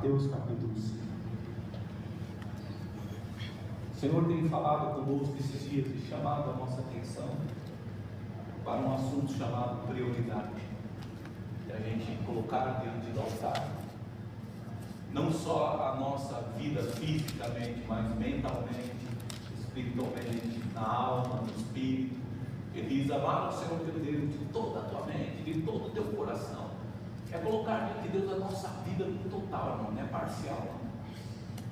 Mateus capítulo 5. O Senhor tem falado conosco esses dias e chamado a nossa atenção para um assunto chamado prioridade, que a gente colocar diante do altar, não só a nossa vida fisicamente, mas mentalmente, espiritualmente, na alma, no espírito. Ele diz: amar o Senhor teu Deus de toda a tua mente, de todo o teu coração. É colocar diante de Deus a nossa vida no total, irmão, não é parcial,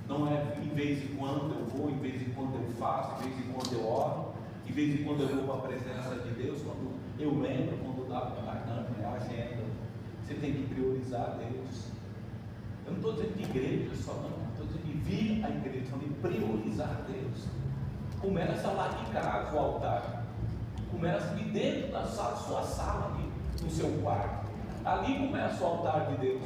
não é em vez em quando eu vou, em vez em quando eu faço, em vez em quando eu oro, em vez em quando eu vou para a presença de Deus, quando eu lembro, quando dá para cartão, é a agenda. Você tem que priorizar Deus. Eu não estou dizendo de igreja só, não estou dizendo de vir à igreja, estou dizendo de priorizar Deus. Começa lá de casa, o altar, começa de dentro da sua sala, no seu quarto. Ali começa o altar de Deus.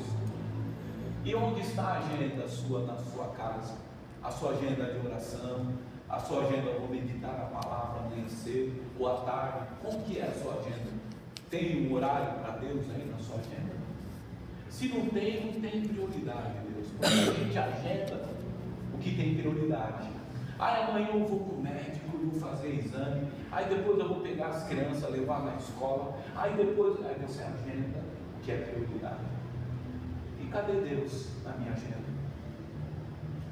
E onde está a agenda sua na sua casa? A sua agenda de oração, a sua agenda, eu vou meditar a palavra amanhã cedo ou à tarde. Como que é a sua agenda? Tem um horário para Deus aí na sua agenda? Se não tem, não tem prioridade, Deus. Porque a gente agenda o que tem prioridade. Aí amanhã eu vou para o médico, eu vou fazer exame, aí depois eu vou pegar as crianças, levar na escola, aí depois, aí você agenda o que é prioridade. E cadê Deus na minha agenda?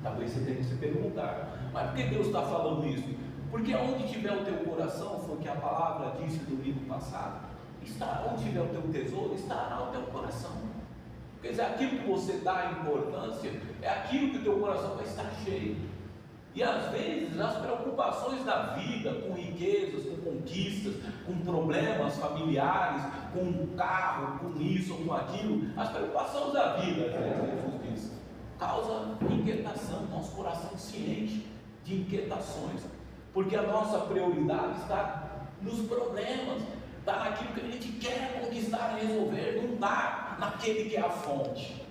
Talvez você tenha que se perguntar: mas por que Deus está falando isso? Porque onde tiver o teu coração, foi o que a palavra disse no domingo passado, está, onde tiver o teu tesouro, estará o teu coração. Quer dizer, aquilo que você dá importância, é aquilo que o teu coração vai estar cheio. E às vezes as preocupações da vida, com riquezas, com conquistas, com problemas familiares, com um carro, com isso ou com aquilo, as preocupações da vida, Jesus disse, causa inquietação. Nosso coração se enche de inquietações, porque a nossa prioridade está nos problemas, está naquilo que a gente quer conquistar e resolver, não está naquele que é a fonte.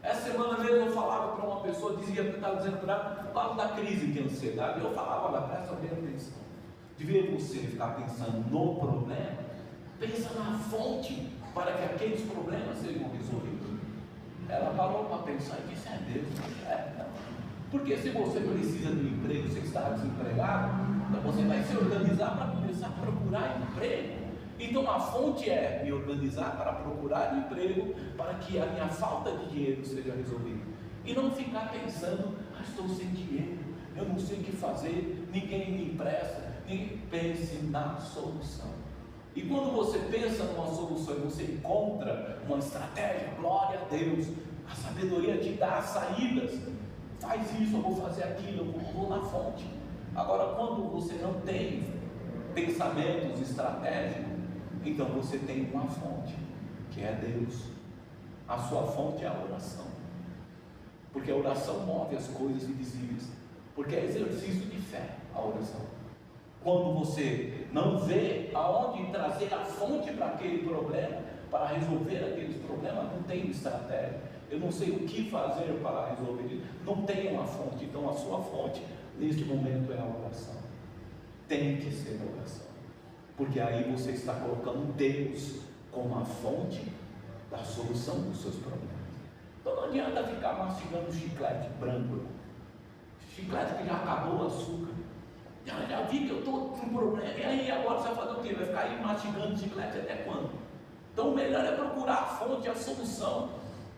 Essa semana mesmo eu falava para uma pessoa, dizia que estava dizendo para ela, por causa da crise de ansiedade, eu falava: olha, presta bem atenção, de vez você ficar pensando no problema, pensa na fonte para que aqueles problemas sejam resolvidos. Ela parou para pensar e disse: é Deus, não. Porque se você precisa de um emprego, você está desempregado, então você vai se organizar para começar a procurar emprego. Então a fonte é me organizar para procurar emprego, para que a minha falta de dinheiro seja resolvida. E não ficar pensando: estou sem dinheiro, eu não sei o que fazer, ninguém me empresta. Pense na solução. E quando você pensa numa solução e você encontra uma estratégia, glória a Deus, a sabedoria te dá as saídas. Faz isso, eu vou fazer aquilo, eu vou na fonte. Agora, quando você não tem pensamentos estratégicos, então você tem uma fonte, que é Deus. A sua fonte é a oração, porque a oração move as coisas invisíveis, porque é exercício de fé a oração. Quando você não vê aonde trazer a fonte para aquele problema, para resolver aqueles problemas, não tem estratégia. Eu não sei o que fazer para resolver isso, não tem uma fonte. Então a sua fonte neste momento é a oração. Tem que ser a oração, porque aí você está colocando Deus como a fonte da solução dos seus problemas. Então não adianta ficar mastigando chiclete branco, chiclete que já acabou o açúcar. Já vi que eu estou com um problema, e aí agora você vai fazer o quê? Vai ficar aí mastigando chiclete até quando? Então o melhor é procurar a fonte, a solução.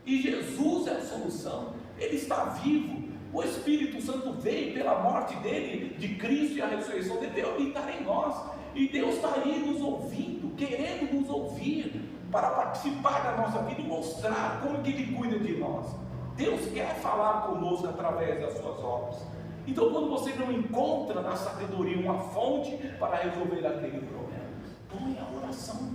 E Jesus é a solução. Ele está vivo. O Espírito Santo veio pela morte dele, de Cristo, e a ressurreição de Deus habitar em nós. E Deus está aí nos ouvindo, querendo nos ouvir, para participar da nossa vida e mostrar como que Ele cuida de nós. Deus quer falar conosco através das suas obras. Então, quando você não encontra na sabedoria uma fonte para resolver aquele problema, põe a oração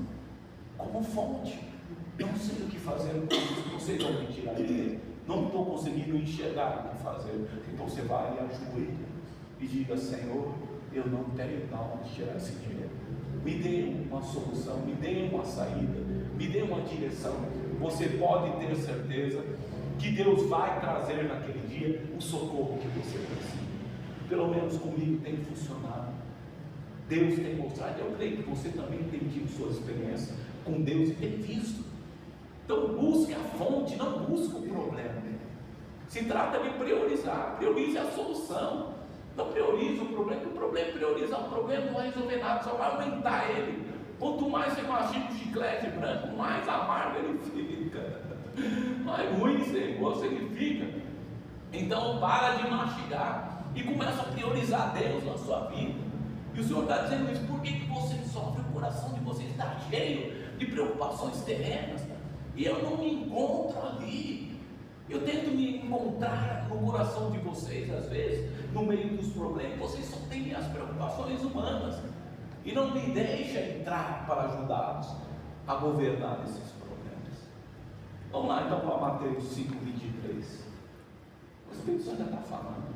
como fonte. Não sei o que fazer com isso, não sei de onde tirar dinheiro, não estou conseguindo enxergar o que fazer. Então você vai e ajoelha e diga: Senhor, eu não tenho de onde tirar esse dinheiro, me dê uma solução, me dê uma saída, me dê uma direção. Você pode ter certeza que Deus vai trazer naquele dia o socorro que você precisa. Pelo menos comigo tem funcionado. Deus tem mostrado, eu creio que você também tem tido sua experiência com Deus e tem visto. Então busque a fonte, não busque o problema. Se trata de priorizar. Priorize a solução. Não priorize o problema, porque o problema priorizar o problema não vai resolver nada, só vai aumentar ele. Quanto mais você mastiga o chiclete branco, mais amargo ele fica, mais ruim, sem gosto ele fica. Então para de mastigar e começa a priorizar Deus na sua vida. E o Senhor está dizendo isso, por que você sofre? O coração de vocês está cheio de preocupações terrenas, e eu não me encontro ali. Eu tento me encontrar no coração de vocês, às vezes, no meio dos problemas. Vocês só têm as preocupações humanas, e não me deixa entrar para ajudá-los a governar esses problemas. Vamos lá então para Mateus 5:23. O Espírito Santo já está falando.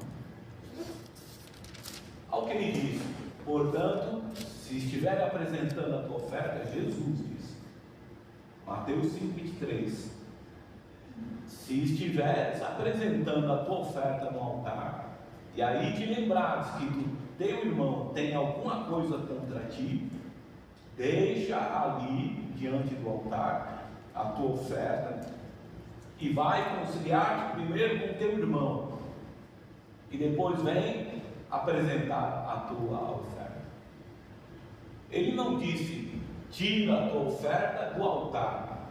Olha o que ele diz: portanto, se estiver apresentando a tua oferta, Jesus diz, Mateus 5:23, se estiveres apresentando a tua oferta no altar, e aí te lembrares que o teu irmão tem alguma coisa contra ti, deixa ali diante do altar a tua oferta, e vai conciliar-te primeiro com o teu irmão, e depois vem apresentar a tua oferta. Ele não disse tira a tua oferta do altar,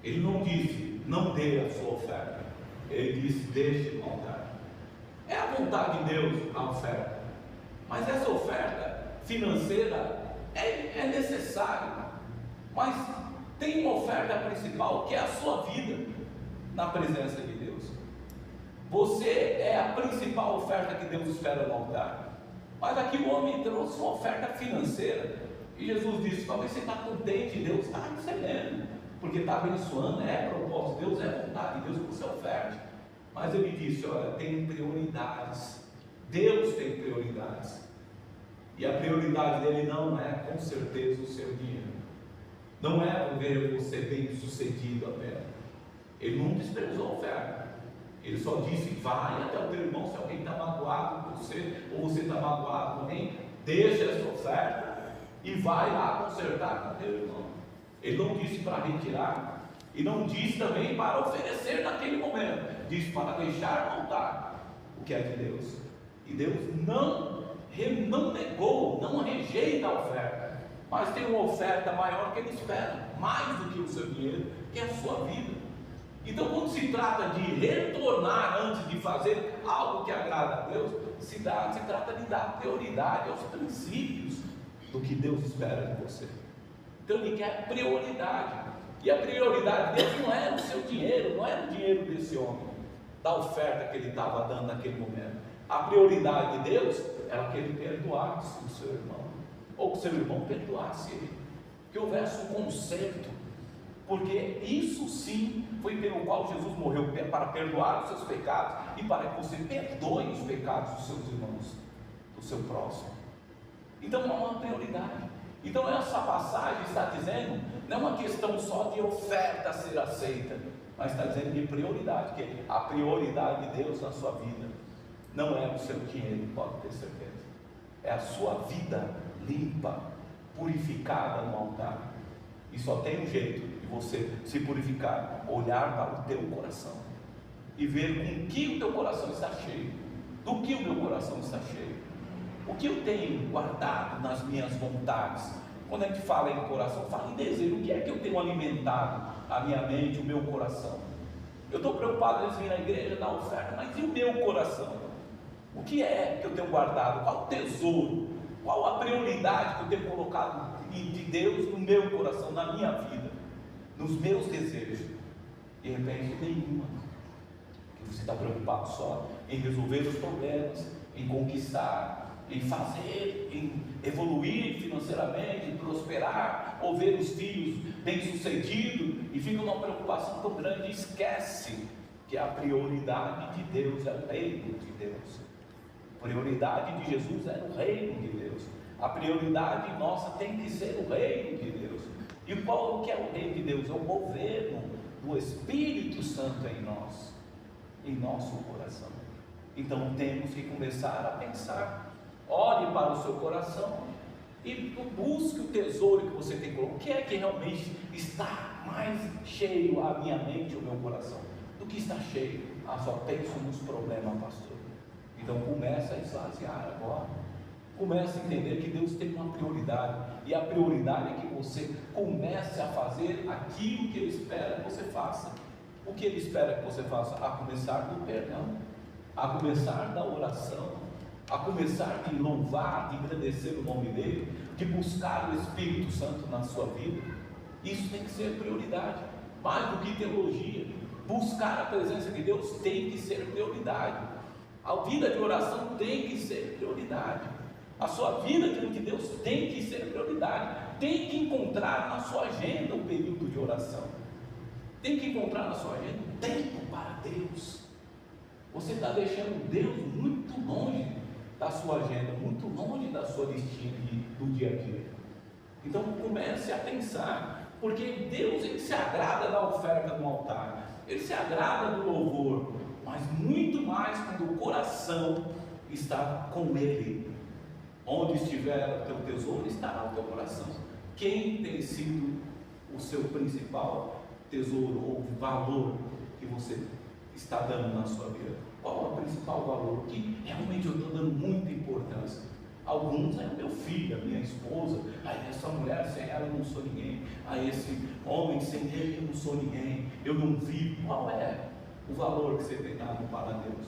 ele não disse não dê a sua oferta, ele disse deixe no altar. É a vontade de Deus a oferta, mas essa oferta financeira é necessária, mas tem uma oferta principal que é a sua vida na presença de Deus. Você é a principal oferta que Deus espera no altar. Mas aqui o homem trouxe uma oferta financeira, e Jesus disse: talvez você está contente, Deus está recebendo, porque está abençoando, é propósito de Deus, é vontade de Deus que você oferte. Mas ele disse: olha, tem prioridades, Deus tem prioridades, e a prioridade dele não é com certeza o seu dinheiro, não é ver você bem sucedido apenas. Ele não desprezou a oferta, ele só disse: vai até o teu irmão, se alguém está magoado com você, ou você está magoado com alguém, deixa essa oferta e vai lá consertar com o teu irmão. Ele não disse para retirar, e não disse também para oferecer naquele momento, disse para deixar no altar o que é de Deus. E Deus não negou, não rejeita a oferta, mas tem uma oferta maior que ele espera, mais do que o seu dinheiro, que é a sua vida. Então, quando se trata de retornar antes de fazer algo que agrada a Deus, se trata de dar prioridade aos princípios do que Deus espera de você. Então ele quer prioridade, e a prioridade dele não era o seu dinheiro, não era o dinheiro desse homem, da oferta que ele estava dando naquele momento. A prioridade de Deus era que ele perdoasse o seu irmão, ou que o seu irmão perdoasse ele, que houvesse um conserto, porque isso sim foi pelo qual Jesus morreu, para perdoar os seus pecados e para que você perdoe os pecados dos seus irmãos, do seu próximo. Então é uma prioridade. Então essa passagem está dizendo, não é uma questão só de oferta a ser aceita, mas está dizendo de prioridade, que a prioridade de Deus na sua vida não é o seu dinheiro, pode ter certeza, é a sua vida limpa, purificada no altar. E só tem um jeito de você se purificar: olhar para o teu coração e ver com que o teu coração está cheio, do que o meu coração está cheio. O que eu tenho guardado nas minhas vontades? Quando a gente fala em coração, fala em desejo. O que é que eu tenho alimentado a minha mente, o meu coração? Eu estou preocupado em vir na igreja, dar oferta, mas e o meu coração? O que é que eu tenho guardado? Qual o tesouro? Qual a prioridade que eu tenho colocado de Deus no meu coração, na minha vida, nos meus desejos? De repente, nenhuma. Porque você está preocupado só em resolver os problemas, em conquistar, em fazer, em evoluir financeiramente, em prosperar, ou ver os filhos bem-sucedidos, e fica uma preocupação tão grande, e esquece que a prioridade de Deus é o reino de Deus. A prioridade de Jesus é o reino de Deus. A prioridade nossa tem que ser o reino de Deus. E qual que é o reino de Deus? É o governo do Espírito Santo em nós, em nosso coração. Então temos que começar a pensar. Olhe para o seu coração e busque o tesouro que você tem colocado. O que é que realmente está mais cheio a minha mente e o meu coração? do que está cheio. Ah, só penso nos problemas, pastor. Então começa a esvaziar agora. Começa a entender que Deus tem uma prioridade. E a prioridade é que você comece a fazer aquilo que Ele espera que você faça. O que Ele espera que você faça? A começar do perdão, a começar da oração, a começar de louvar, de agradecer o nome dEle, de buscar o Espírito Santo na sua vida. Isso tem que ser prioridade, mais do que teologia. Buscar a presença de Deus tem que ser prioridade. A vida de oração tem que ser prioridade. A sua vida diante de Deus tem que ser prioridade. Tem que encontrar na sua agenda um período de oração. Tem que encontrar na sua agenda um tempo para Deus. Você está deixando Deus muito longe da sua agenda, muito longe da sua listinha do dia a dia. Então comece a pensar, porque Deus, Ele se agrada da oferta no altar, Ele se agrada do louvor, mas muito mais quando o coração está com Ele. Onde estiver o teu tesouro, estará o teu coração. Quem tem sido o seu principal tesouro ou valor que você está dando na sua vida? Qual é o principal valor que realmente eu estou dando muita importância? Alguns é o meu filho, a minha esposa. Essa mulher, sem ela eu não sou ninguém. Esse homem, sem ele eu não sou ninguém. Eu não vivo. Qual é o valor que você tem dado para Deus?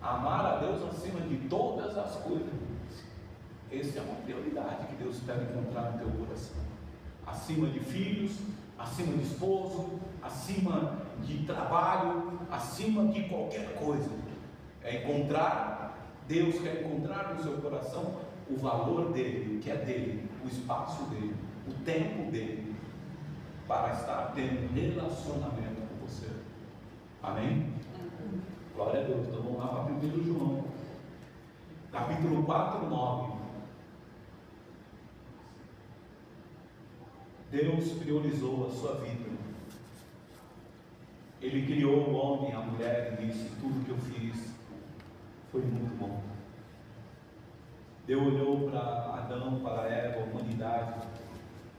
Amar a Deus acima de todas as coisas. Essa é uma prioridade que Deus espera encontrar no teu coração. Acima de filhos, acima de esposo, acima de trabalho, acima de qualquer coisa. É encontrar, Deus quer encontrar no seu coração o valor dele, o que é dele, o espaço dele, o tempo dele, para estar tendo um relacionamento com você. Amém? Glória a Deus. Então vamos lá para 1 João, capítulo 4, 9. Deus priorizou a sua vida. Ele criou o homem, a mulher e disse: tudo que eu fiz foi muito bom. Deus olhou para Adão, para Eva, a humanidade,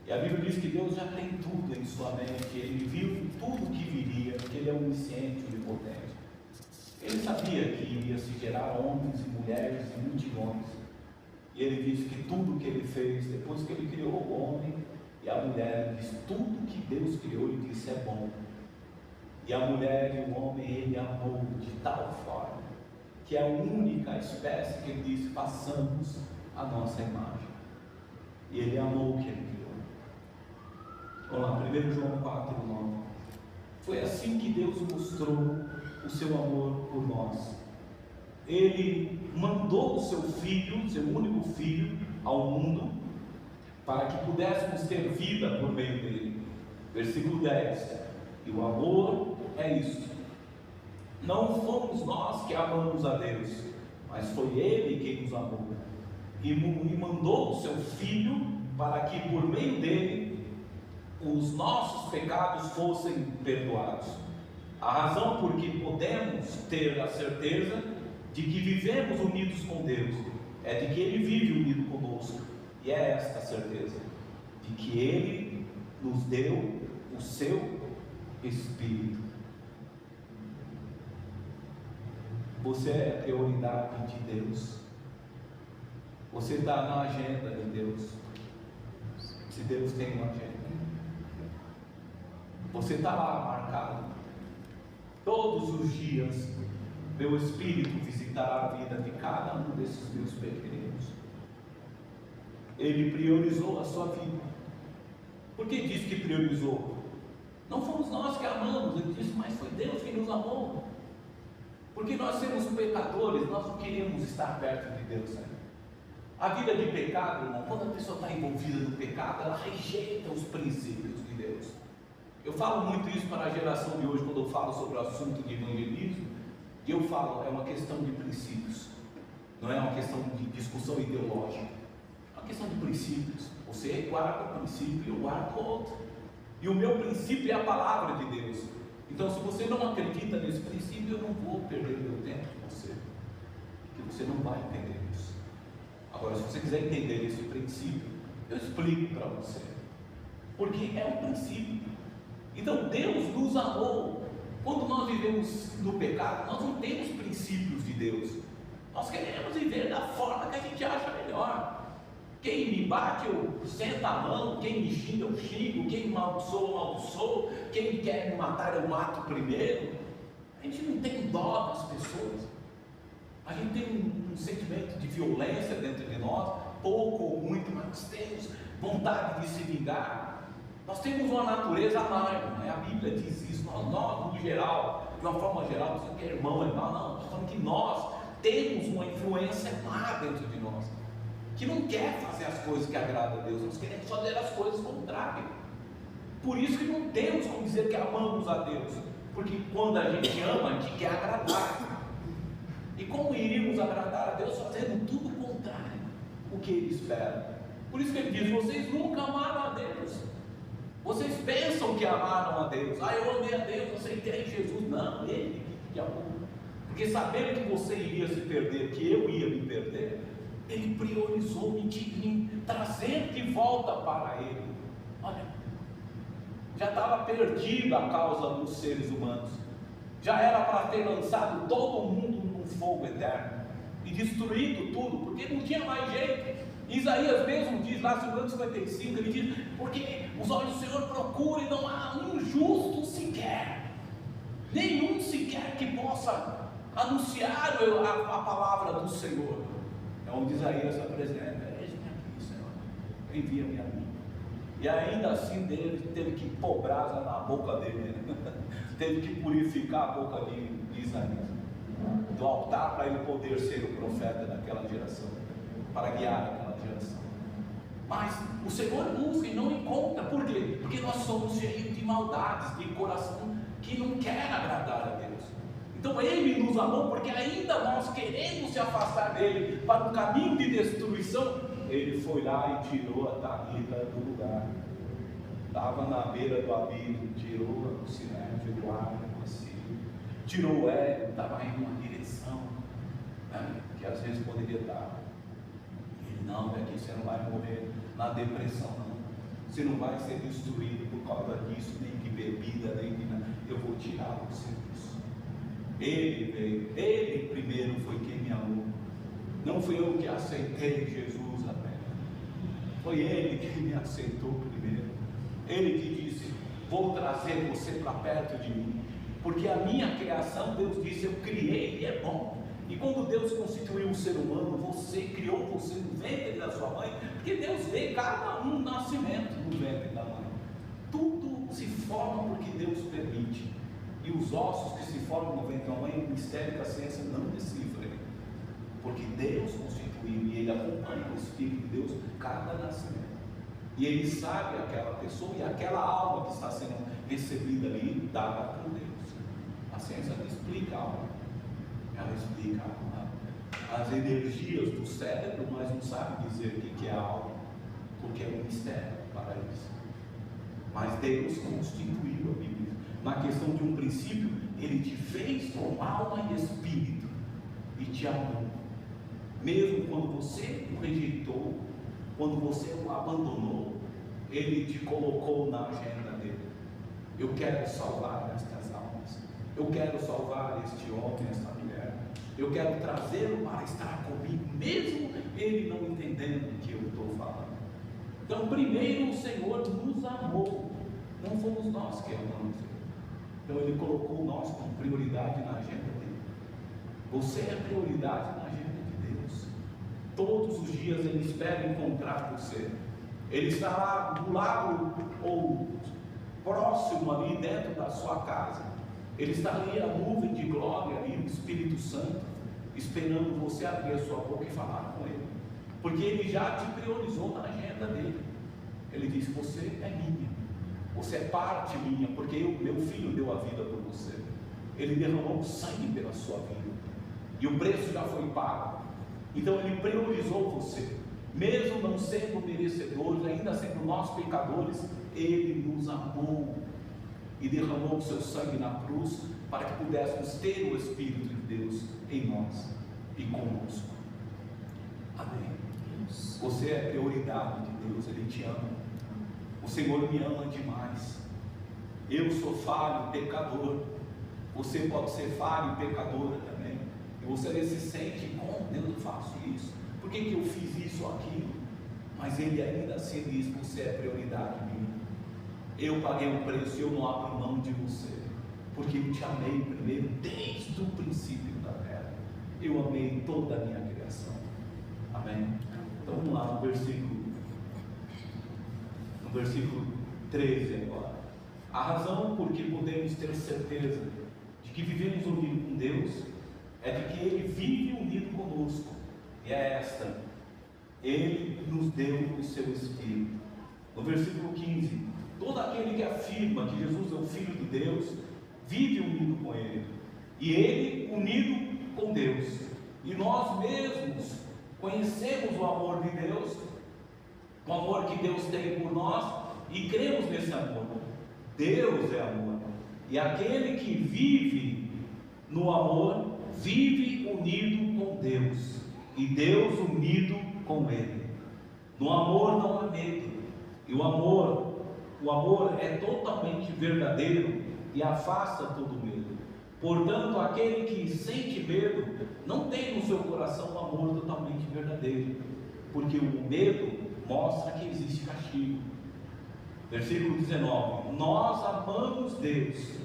e a Bíblia diz que Deus já tem tudo em sua mente. Ele viu tudo que viria, porque Ele é onisciente e onipotente. Ele sabia que iria se gerar homens e mulheres e multidões, e Ele disse que tudo que Ele fez, depois que Ele criou o homem e a mulher, Ele disse: tudo que Deus criou, Ele disse, é bom. E a mulher e o homem Ele amou de tal forma que é a única espécie que Ele disse: façamos a nossa imagem. E Ele amou o que Ele criou. Vamos lá, 1 João 4, 9. Foi assim que Deus mostrou o seu amor por nós. Ele mandou o seu Filho, seu único Filho, ao mundo, para que pudéssemos ter vida por meio dele. Versículo 10. E o amor é isso: não fomos nós que amamos a Deus, mas foi Ele quem nos amou e mandou o seu Filho para que por meio dele os nossos pecados fossem perdoados. A razão por que podemos ter a certeza de que vivemos unidos com Deus é de que Ele vive unido conosco. E é esta a certeza de que Ele nos deu o seu Espírito. Você é prioridade de Deus. Você está na agenda de Deus. Se Deus tem uma agenda, você está lá marcado. Todos os dias meu Espírito visitará a vida de cada um desses meus pequeninos. Ele priorizou a sua vida. Por que diz que priorizou? Não fomos nós que amamos, ele disse, mas foi Deus que nos amou. Porque nós somos pecadores, nós não queríamos estar perto de Deus, né? A vida de pecado, irmão, quando a pessoa está envolvida no pecado, ela rejeita os princípios de Deus. Eu falo muito isso para a geração de hoje, quando eu falo sobre o assunto de evangelismo, e eu falo, é uma questão de princípios, não é uma questão de discussão ideológica, é uma questão de princípios. Você guarda um princípio e eu guardo outro, e o meu princípio é a palavra de Deus. Então, se você não acredita nesse princípio, eu não vou perder meu tempo com você, porque você não vai entender isso. Agora, se você quiser entender esse princípio, eu explico para você, porque é um princípio. Então Deus nos amou Quando nós vivemos no pecado, nós não temos princípios de Deus. Nós queremos viver da forma que a gente acha melhor. Quem me bate, eu sento a mão. Quem me xinga, eu xingo. Quem me amaldiçoa, eu amaldiçoo. Quem quer me matar, eu mato primeiro. A gente não tem dó das pessoas. A gente tem um sentimento de violência dentro de nós, pouco ou muito, mas nós temos vontade de se vingar. Nós temos uma natureza amarga, né? A Bíblia diz isso. Nós, no geral, de uma forma geral, não que é irmão, não, nós falamos que nós temos uma influência má dentro de nós, que não quer fazer as coisas que agradam a Deus, nós queremos fazer as coisas contrárias. Por isso que não temos como dizer que amamos a Deus, porque quando a gente ama, a gente quer agradar. E como iríamos agradar a Deus fazendo tudo o contrário o que Ele espera? Por isso que Ele diz: vocês nunca amaram a Deus. Vocês pensam que amaram a Deus. Eu amei a Deus, aceitei Jesus. Não, Ele que amou. Porque sabendo que você iria se perder, que eu ia me perder, Ele priorizou me trazer de volta para Ele. Olha, já estava perdida a causa dos seres humanos. Já era para ter lançado todo mundo num fogo eterno e destruído tudo, porque não tinha mais jeito. Isaías mesmo diz lá, no 55, ele diz: porque os olhos do Senhor procuram e não há um justo sequer, nenhum sequer que possa anunciar a palavra do Senhor. É onde Isaías se apresenta: eis-me aqui, Senhor, envia-me a mim. E ainda assim teve que pôr brasa na boca dele, teve que purificar a boca de Isaías, do altar, para ele poder ser o profeta daquela geração, para guiar aquela geração. Mas o Senhor busca e não encontra. Por quê? Porque nós somos cheios de maldades, de coração que não quer agradar a Deus. Então Ele nos amou, porque ainda nós queremos se afastar dEle para um caminho de destruição. Ele foi lá e tirou a Talita do lugar. Estava na beira do abismo, tirou o sinédrio do ar, tirou o Hélio, estava indo numa direção, que às vezes poderia estar. Ele: não, é que você não vai morrer na depressão, não. Você não vai ser destruído por causa disso, nem de bebida, nem de nada. Eu vou tirar você disso. Ele veio, Ele primeiro foi quem me amou. Não fui eu que aceitei Jesus apenas. Foi Ele que me aceitou primeiro. Ele que disse: vou trazer você para perto de mim. Porque a minha criação, Deus disse, eu criei e é bom. E quando Deus constituiu um ser humano, criou você no ventre da sua mãe, porque Deus vê cada um nascimento no ventre da mãe. Tudo se forma porque Deus permite. E os ossos que se formam no ventre da mãe, o mistério da ciência não decifra. Porque Deus constituiu e Ele acompanha o Espírito de Deus cada nascimento. E Ele sabe aquela pessoa e aquela alma que está sendo recebida ali, dada por Deus. A ciência não explica a alma. Ela explica as energias do cérebro, mas não sabe dizer o que é a alma, porque é um mistério para eles. Mas Deus constituiu a Bíblia. Na questão de um princípio, Ele te fez com alma e espírito e te amou. Mesmo quando você o rejeitou, quando você o abandonou, Ele te colocou na agenda dele. Eu quero salvar estas almas. Eu quero salvar este homem, esta mulher. Eu quero trazê-lo para estar comigo, mesmo ele não entendendo o que eu estou falando. Então, primeiro o Senhor nos amou. Não fomos nós que amamos Ele. Então Ele colocou nós como prioridade na agenda dele. Você é prioridade na agenda de Deus. Todos os dias Ele espera encontrar você. Ele está lá do lado ou próximo ali dentro da sua casa. Ele está ali, a nuvem de glória ali, o Espírito Santo, esperando você abrir a sua boca e falar com Ele. Porque Ele já te priorizou na agenda dele. Ele disse: você é minha, você é parte minha, porque meu filho deu a vida por você. Ele derramou sangue pela sua vida, e o preço já foi pago. Então Ele priorizou você, mesmo não sendo merecedores, ainda sendo nós pecadores. Ele nos amou e derramou o seu sangue na cruz, para que pudéssemos ter o Espírito de Deus em nós e conosco. Amém. Você é prioridade de Deus. Ele te ama. O Senhor me ama demais. Eu sou falho, pecador, Você pode ser falho e pecadora também. E você se sente, como Deus, eu faço isso? Por que eu fiz isso ou aquilo? Mas Ele ainda assim diz: você é prioridade minha. Eu paguei o preço e eu não abro mão de você, porque eu te amei primeiro, desde o princípio da terra. Eu amei toda a minha criação. Amém? Então vamos lá no versículo 13 agora. A razão por que podemos ter certeza de que vivemos unidos com Deus é de que Ele vive unido conosco, e é esta: Ele nos deu o seu Espírito. No versículo 15: todo aquele que afirma que Jesus é o Filho de Deus vive unido com Ele, e Ele unido com Deus. E nós mesmos conhecemos o amor de Deus, o amor que Deus tem por nós, e cremos nesse amor. Deus é amor, e aquele que vive no amor vive unido com Deus, e Deus unido com Ele. No amor não há medo, e o amor é totalmente verdadeiro e afasta todo medo. Portanto, aquele que sente medo não tem no seu coração um amor totalmente verdadeiro, porque o medo mostra que existe castigo. Versículo 19: nós amamos Deus,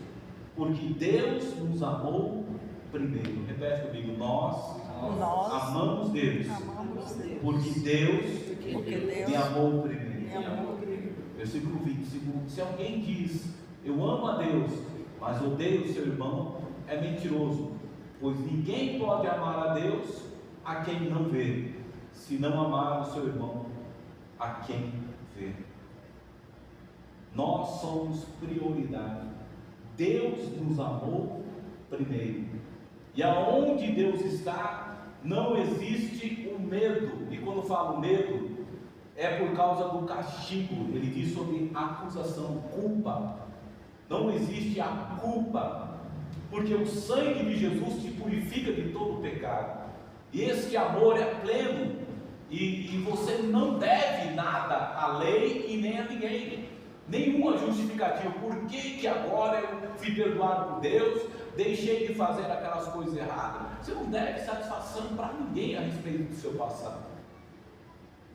porque Deus nos amou primeiro. Repete comigo: nós amamos Deus, porque Deus me amou primeiro. Versículo 25: se alguém diz eu amo a Deus, mas odeio o seu irmão, é mentiroso, pois ninguém pode amar a Deus a quem não vê, se não amar o seu irmão a quem vê. Nós somos prioridade. Deus nos amou primeiro, e aonde Deus está não existe o medo. E quando falo medo, é por causa do castigo. Ele diz sobre acusação, culpa. Não existe a culpa, porque o sangue de Jesus te purifica de todo o pecado, e este amor é pleno, e você não deve nada à lei e nem a ninguém, nenhuma justificativa. Por que agora eu fui perdoado por Deus, deixei de fazer aquelas coisas erradas? Você não deve satisfação para ninguém a respeito do seu passado.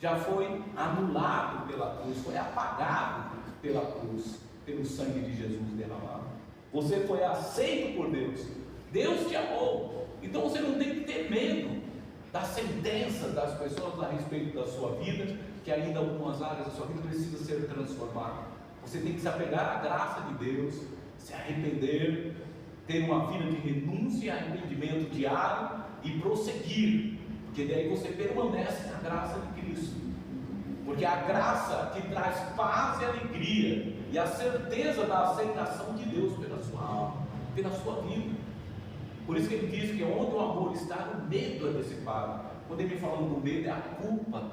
Já foi anulado pela cruz, foi apagado pela cruz, pelo sangue de Jesus derramado. Você foi aceito por Deus, Deus te amou. Então você não tem que ter medo da sentença das pessoas a respeito da sua vida, que ainda algumas áreas da sua vida precisam ser transformadas. Você tem que se apegar à graça de Deus, se arrepender, ter uma vida de renúncia e arrependimento diário e prosseguir, porque daí você permanece na graça de Cristo. Porque a graça te traz paz e alegria, e a certeza da aceitação de Deus pela sua alma, pela sua vida. Por isso que ele diz que onde o amor está, o medo é dissipado. Quando ele fala do medo, é a culpa.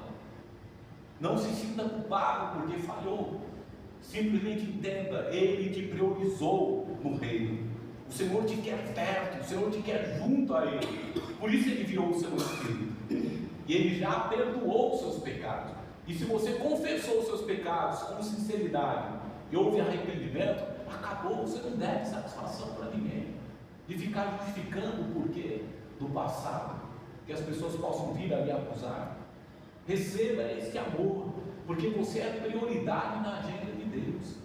Não se sinta culpado porque falhou. Simplesmente entenda: Ele te priorizou no reino. O Senhor te quer perto, o Senhor te quer junto a Ele. Por isso Ele enviou o seu Espírito. E Ele já perdoou os seus pecados. E se você confessou os seus pecados com sinceridade e houve arrependimento, acabou. Você não deve satisfação para ninguém, de ficar justificando o porquê do passado, que as pessoas possam vir a lhe acusar. Receba esse amor, porque você é prioridade na agenda de Deus.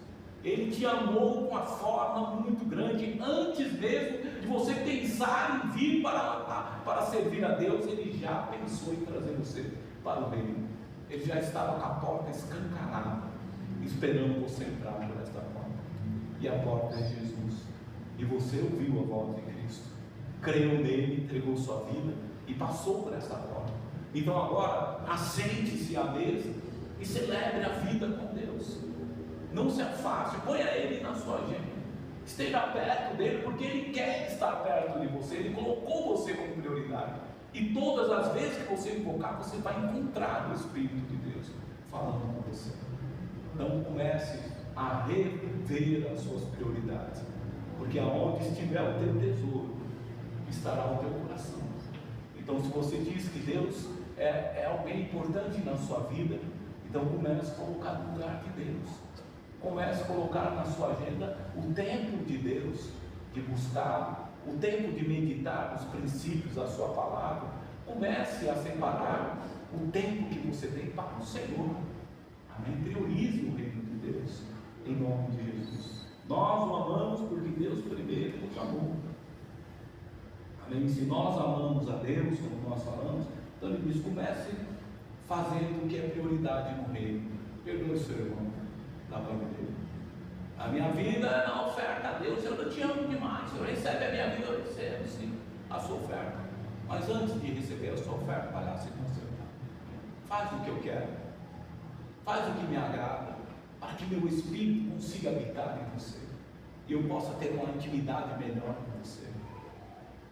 Ele te amou com uma forma muito grande, antes mesmo de você pensar em vir para servir a Deus. Ele já pensou em trazer você para o reino. Ele já estava com a porta escancarada, esperando você entrar por esta porta. E a porta é Jesus. E você ouviu a voz de Cristo, creu nele, entregou sua vida e passou por esta porta. Então agora, assente-se à mesa e celebre a vida com Deus. Não se afaste, ponha Ele na sua agenda. Esteja perto dele, porque Ele quer estar perto de você. Ele colocou você como prioridade. E todas as vezes que você invocar, você vai encontrar o Espírito de Deus falando com você. Então comece a rever as suas prioridades, porque aonde estiver o teu tesouro, estará o teu coração. Então, se você diz que Deus é alguém importante na sua vida, então comece a colocar no lugar de Deus. Comece a colocar na sua agenda o tempo de Deus, de buscar, o tempo de meditar nos princípios da sua palavra, comece a separar o tempo que você tem para o Senhor. Amém? Priorize o reino de Deus, em nome de Jesus. Nós o amamos porque Deus primeiro nos amou. Amém? Se nós amamos a Deus, como nós falamos, então ele diz, comece fazendo o que é prioridade no reino. Perdoe o seu irmão da mãe dele. A minha vida é na oferta a Deus. Eu te amo demais. O Senhor recebe a minha vida, eu recebo sim a sua oferta. Mas antes de receber a sua oferta, vai lá se consertar. Faz o que eu quero. Faz o que me agrada, para que meu espírito consiga habitar em você e eu possa ter uma intimidade melhor com você.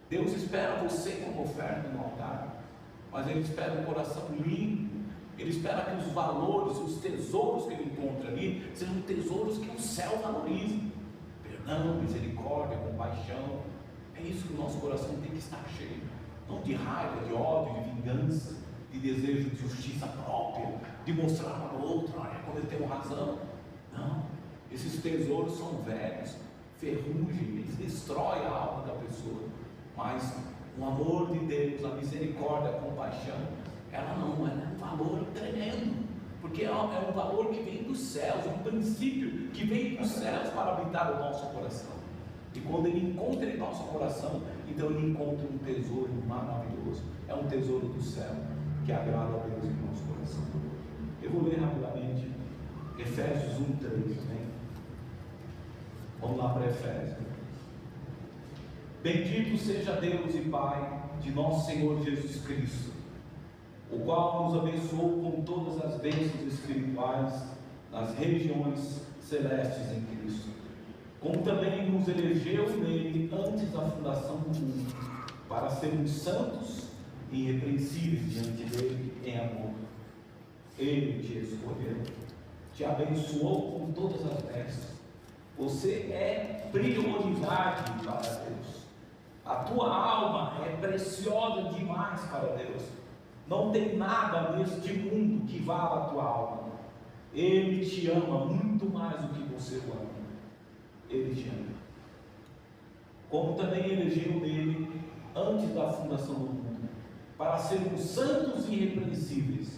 Deus espera você como oferta no altar, mas Ele espera um coração limpo. Ele espera que os valores, os tesouros que Ele encontra ali, sejam tesouros que o céu valoriza. Perdão, misericórdia, compaixão. É isso que o nosso coração tem que estar cheio. Não de raiva, de ódio, de vingança, de desejo de justiça própria, de mostrar para o outro, olha como ele tem razão. Não, esses tesouros são velhos, ferrugem, eles destroem a alma da pessoa. Mas o amor de Deus, a misericórdia, a compaixão, ela não, ela é um valor tremendo, porque é um valor que vem dos céus, um princípio que vem dos céus para habitar o nosso coração. E quando ele encontra em nosso coração, então ele encontra um tesouro maravilhoso, é um tesouro do céu, que agrada a Deus em nosso coração. Eu vou ler rapidamente Efésios 1:3, né? Vamos lá para Efésios. Bendito seja Deus e Pai de nosso Senhor Jesus Cristo, o qual nos abençoou com todas as bênçãos espirituais nas regiões celestes em Cristo, como também nos elegeu nele antes da fundação do mundo, para sermos santos e irrepreensíveis diante dele em amor. Ele te escolheu, te abençoou com todas as bênçãos. Você é prioridade para Deus. A tua alma é preciosa demais para Deus. Não tem nada neste mundo que vala a tua alma. Ele te ama muito mais do que você o ama. Ele te ama. Como também elegeu nele antes da fundação do mundo, para sermos santos e irrepreensíveis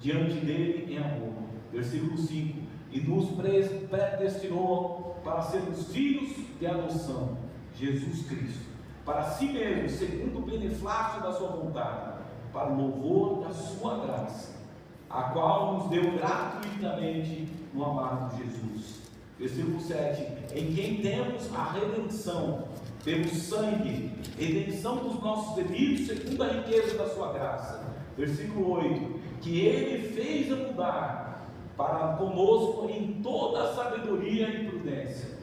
diante dele em amor. Versículo 5: e nos predestinou para sermos filhos de adoção, Jesus Cristo, para si mesmo, segundo o beneplácito da sua vontade, para o louvor da sua graça, a qual nos deu gratuitamente no amado Jesus. Versículo 7: em quem temos a redenção pelo sangue, redenção dos nossos delitos, segundo a riqueza da sua graça. Versículo 8: que ele fez a mudar para conosco em toda a sabedoria e prudência,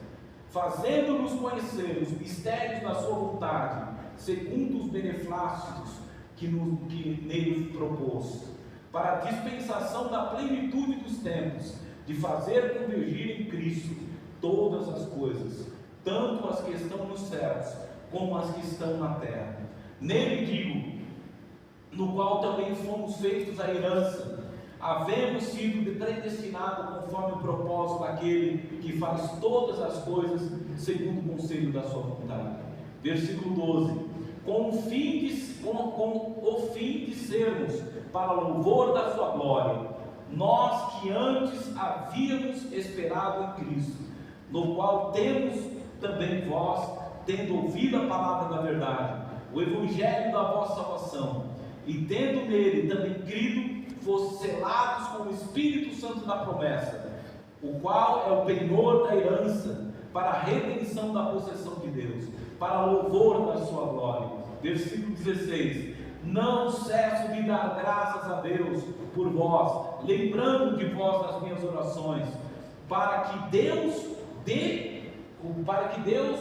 fazendo-nos conhecer os mistérios da sua vontade, segundo os beneplácitos que nele propôs, para a dispensação da plenitude dos tempos, de fazer convergir em Cristo todas as coisas, tanto as que estão nos céus, como as que estão na terra. Nele digo, no qual também fomos feitos a herança, havemos sido predestinados conforme o propósito daquele que faz todas as coisas segundo o conselho da sua vontade. Versículo 12: com o fim de sermos para louvor da sua glória, nós que antes havíamos esperado em Cristo, no qual temos também vós, tendo ouvido a palavra da verdade, o evangelho da vossa salvação, e tendo nele também crido, fossem selados com o Espírito Santo da promessa, o qual é o penhor da herança, para a redenção da possessão de Deus, para louvor da sua glória. Versículo 16: não cesso de dar graças a Deus por vós, lembrando de vós nas minhas orações, para que Deus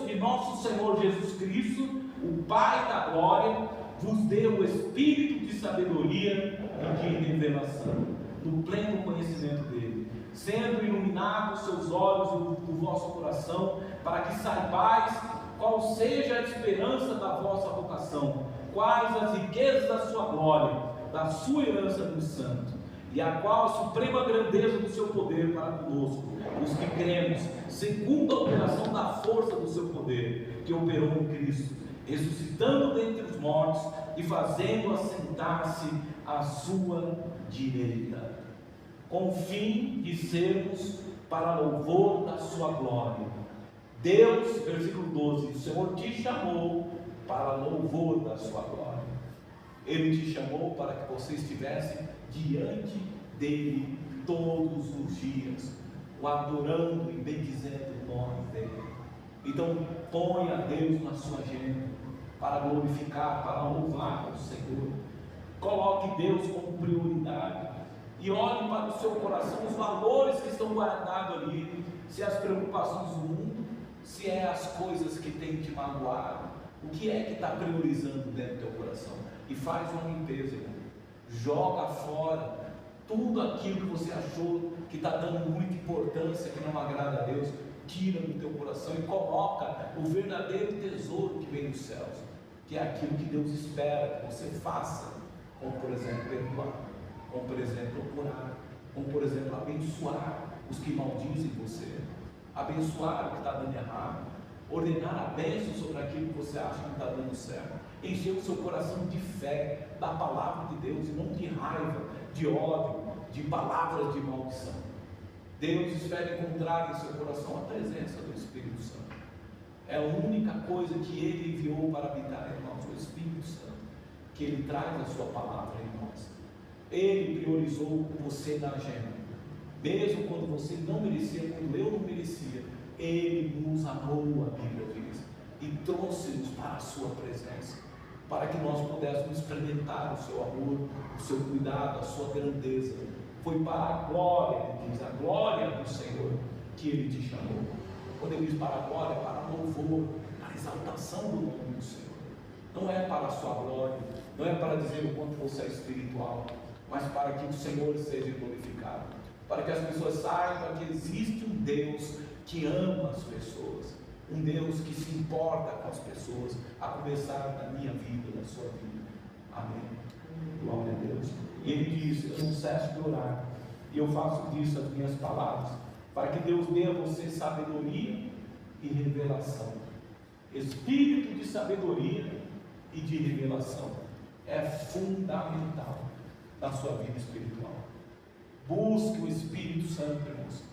de nosso Senhor Jesus Cristo, o Pai da glória, vos dê o espírito de sabedoria e de revelação, no pleno conhecimento dele, sendo iluminados seus olhos do vosso coração, para que saibais qual seja a esperança da vossa vocação, quais as riquezas da sua glória, da sua herança nos santos, e a qual a suprema grandeza do seu poder para conosco, os que cremos, segundo a operação da força do seu poder, que operou em Cristo, ressuscitando dentre os mortos e fazendo assentar-se à sua direita, com o fim de sermos para louvor da sua glória. Deus, versículo 12, o Senhor te chamou para louvor da sua glória. Ele te chamou para que você estivesse diante dele todos os dias, o adorando e bendizendo o nome dele. Então ponha Deus na sua agenda, para glorificar, para louvar o Senhor. Coloque Deus como prioridade, e olhe para o seu coração os valores que estão guardados ali, se as preocupações do mundo, se é as coisas que têm te magoado, o que é que está priorizando dentro do teu coração, e faz uma limpeza, irmão. Joga fora tudo aquilo que você achou que está dando muita importância, que não agrada a Deus. Tira do teu coração e coloca o verdadeiro tesouro que vem dos céus, que é aquilo que Deus espera que você faça, como por exemplo perdoar, como por exemplo orar, como por exemplo abençoar os que maldizem você, abençoar o que está dando errado, ordenar a bênção sobre aquilo que você acha que não está dando certo, encher o seu coração de fé, da palavra de Deus, e não de raiva, de ódio, de palavras de maldição. Deus espera encontrar em seu coração a presença do Espírito Santo. É a única coisa que Ele enviou para habitar em nós, o Espírito Santo, que Ele traz a sua palavra em nós. Ele priorizou você na agenda, mesmo quando você não merecia, quando eu não merecia. Ele nos amou, a Bíblia diz, e trouxe-nos para a sua presença, para que nós pudéssemos experimentar o seu amor, o seu cuidado, a sua grandeza. Foi para a glória, ele diz, a glória do Senhor que Ele te chamou. Quando Ele diz para a glória, para louvor, para exaltação do nome do Senhor. Não é para a sua glória, não é para dizer o quanto você é espiritual, mas para que o Senhor seja glorificado, para que as pessoas saibam que existe um Deus que ama as pessoas, um Deus que se importa com as pessoas, a começar na minha vida, na sua vida. Amém. Glória a Deus. E Ele diz: eu não cesso de orar, e eu faço disso as minhas palavras, para que Deus dê a você sabedoria e revelação. Espírito de sabedoria e de revelação é fundamental na sua vida espiritual. Busque o Espírito Santo, irmãos.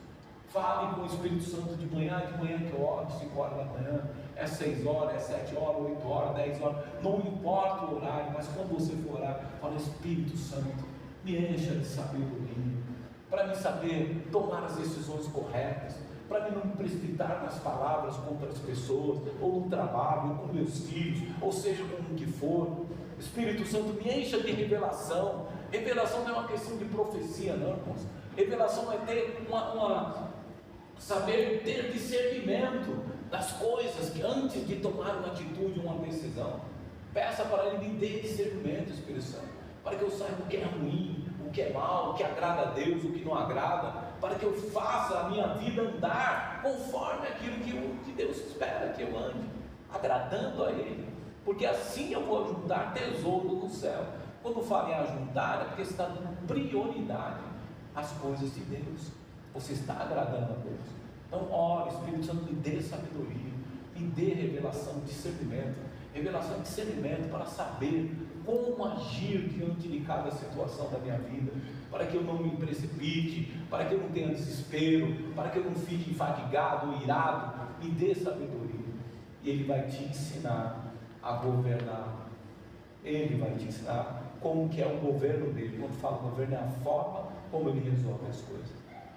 Fale com o Espírito Santo de manhã que eu oro, 5 horas da manhã, é 6 horas, é 7 horas, 8 horas, 10 horas, não importa o horário, mas quando você for orar, fala: Espírito Santo, me encha de sabedoria, para me saber tomar as decisões corretas, para mim não me precipitar nas palavras contra as pessoas, ou no trabalho, ou com meus filhos, ou seja, como que for. Espírito Santo, me encha de revelação. Revelação não é uma questão de profecia, não, irmãos. Revelação é ter saber ter discernimento das coisas, que antes de tomar uma atitude, uma decisão, peça para Ele: me dê discernimento, Espírito Santo, para que eu saiba o que é ruim, o que é mal, o que agrada a Deus, o que não agrada, para que eu faça a minha vida andar conforme aquilo que Deus espera que eu ande, agradando a Ele, porque assim eu vou ajuntar tesouro no céu. Quando falo em ajuntar, é porque você está dando prioridade às coisas de Deus, você está agradando a Deus. Então ore: Espírito Santo, me dê sabedoria, me dê revelação, discernimento para saber como agir diante de cada situação da minha vida, para que eu não me precipite, para que eu não tenha desespero, para que eu não fique enfadigado, irado. Me dê sabedoria, e Ele vai te ensinar a governar. Ele vai te ensinar como que é o governo dele. Quando fala governo, é a forma como Ele resolve as coisas,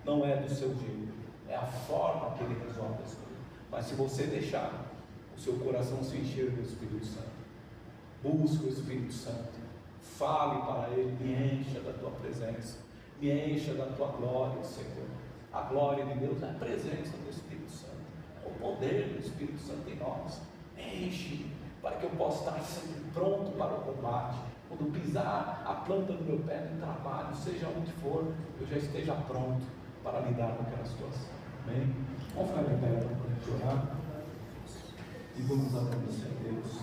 não é do seu jeito, é a forma que Ele resolve as coisas. Mas se você deixar o seu coração se encher do Espírito Santo, busque o Espírito Santo, fale para Ele: me encha da tua presença, me encha da tua glória, Senhor. A glória de Deus é a presença do Espírito Santo, é o poder do Espírito Santo em nós. Enche, para que eu possa estar sempre pronto para o combate. Quando pisar a planta do meu pé no trabalho, seja onde for, eu já esteja pronto para lidar com aquela situação. Amém? Vamos ficar de pé para a gente orar e vamos agradecer a Deus.